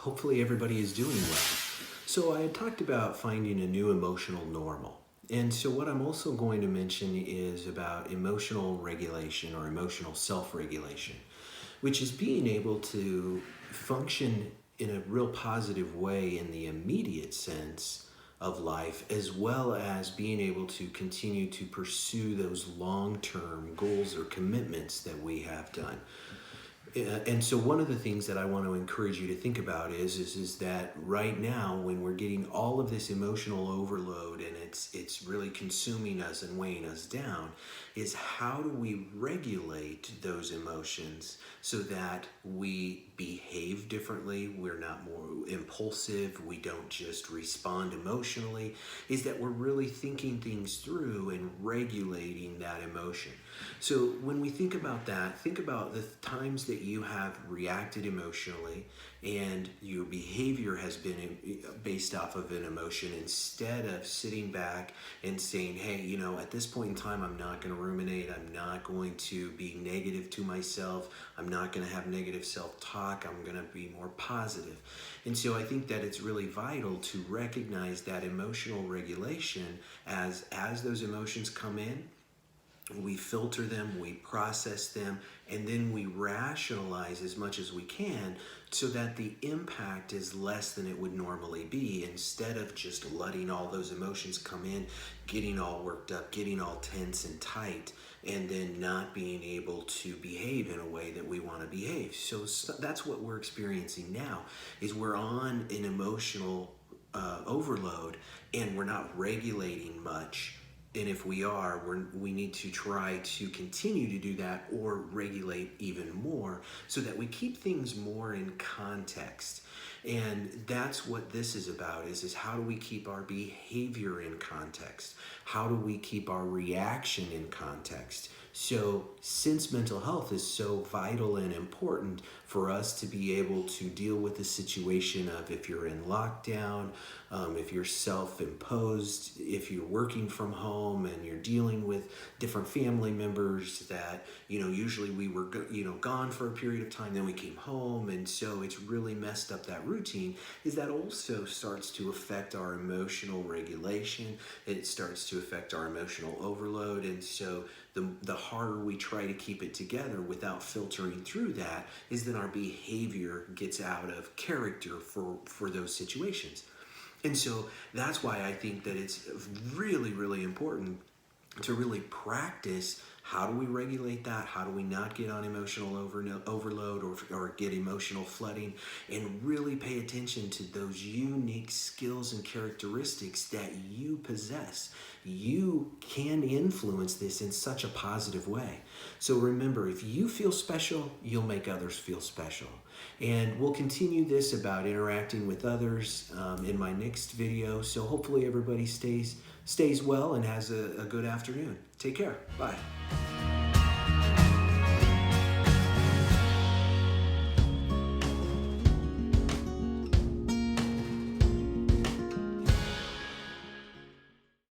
Hopefully everybody is doing well. So I had talked about finding a new emotional normal. And so what I'm also going to mention is about emotional regulation or emotional self-regulation, which is being able to function in a real positive way in the immediate sense of life, as well as being able to continue to pursue those long-term goals or commitments that we have done. And so one of the things that I want to encourage you to think about is that right now, when we're getting all of this emotional overload and it's really consuming us and weighing us down, is how do we regulate those emotions so that we behave differently, we're not more impulsive, we don't just respond emotionally, is that we're really thinking things through and regulating that emotion. So when we think about that, think about the times that you have reacted emotionally and your behavior has been based off of an emotion, instead of sitting back and saying, hey, at this point in time, I'm not going to ruminate. I'm not going to be negative to myself. I'm not going to have negative self-talk. I'm going to be more positive. And so I think that it's really vital to recognize that emotional regulation as those emotions come in. We filter them, we process them, and then we rationalize as much as we can so that the impact is less than it would normally be, instead of just letting all those emotions come in, getting all worked up, getting all tense and tight, and then not being able to behave in a way that we want to behave. So that's what we're experiencing now, is we're on an emotional overload and we're not regulating much. And if we are, we need to try to continue to do that or regulate even more so that we keep things more in context. And that's what this is about, is how do we keep our behavior in context? How do we keep our reaction in context? So since mental health is so vital and important for us to be able to deal with the situation of if you're in lockdown, if you're self-imposed, if you're working from home and you're dealing with different family members that, usually we were, gone for a period of time, then we came home. And so it's really messed up that routine, is that also starts to affect our emotional regulation. It starts to affect our emotional overload. And so the harder we try to keep it together without filtering through that, is then our behavior gets out of character for those situations. And so that's why I think that it's really, really important to really practice how do we regulate that? How do we not get on emotional overload or get emotional flooding, and really pay attention to those unique skills and characteristics that you possess. You can influence this in such a positive way. So remember, if you feel special, you'll make others feel special. And we'll continue this about interacting with others in my next video. So hopefully everybody stays well and has a good afternoon. Take care. Bye.